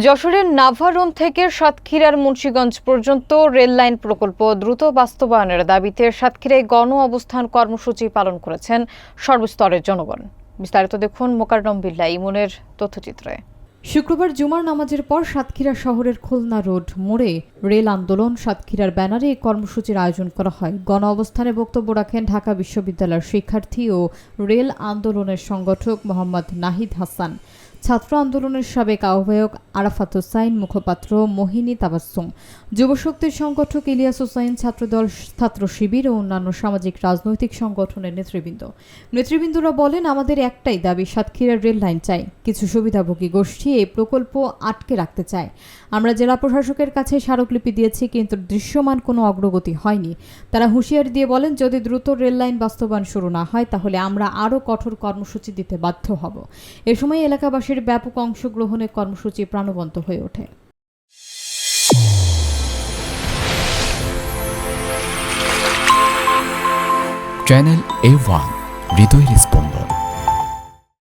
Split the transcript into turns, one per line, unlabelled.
যশোরের নাভারন থেকে সাতক্ষীরার মুন্সিগঞ্জ পর্যন্ত রেল লাইন প্রকল্প দ্রুত বাস্তবায়নের দাবিতে সাতক্ষীরায় গণ অবস্থান কর্মসূচি পালন করেছেন সর্বস্তরের জনগণ। বিস্তারিত দেখুন মোকাররম বিল্লাহ ইমনের তথ্যচিত্রে।
শুক্রবার জুমার নামাজের পর সাতক্ষীরা শহরের খুলনা রোড মোড়ে রেল আন্দোলন সাতক্ষীরার ব্যানারে এই কর্মসূচির আয়োজন করা হয়। গণ অবস্থানে বক্তব্য রাখেন ঢাকা বিশ্ববিদ্যালয়ের শিক্ষার্থী ও রেল আন্দোলনের সংগঠক মোহাম্মদ নাহিদ হাসান, ছাত্র আন্দোলনের সাবেক আহ্বায়ক আরাফাত হোসাইন, মুখপাত্র মোহিনী তাবাসসুম, যুবশক্তির সংগঠক ইলিয়াস হোসাইন, ছাত্রদল, ছাত্র শিবির ও অন্যান্য সামাজিক রাজনৈতিক সংগঠনের নেতৃবৃন্দরা বলেন, আমাদের একটাই দাবি, সাতক্ষীরার রেল লাইন চাই। কিছু সুবিধাভোগী গোষ্ঠী এই প্রকল্প আটকে রাখতে চায়। আমরা জেলা প্রশাসকের কাছে স্মারকলিপি দিয়েছি, কিন্তু দৃশ্যমান কোনো অগ্রগতি হয়নি। তারা হুঁশিয়ারি দিয়ে বলেন, যদি দ্রুত রেল লাইন বাস্তবায়ন শুরু না হয় তাহলে আমরা আরও কঠোর কর্মসূচি দিতে বাধ্য হব। এ সময় এলাকাবাসীর ব্যাপক অংশগ্রহণে কর্মসূচি প্রাণবন্ত হয়ে ওঠে।
চ্যানেল A1 হৃদয় রেসপন্স।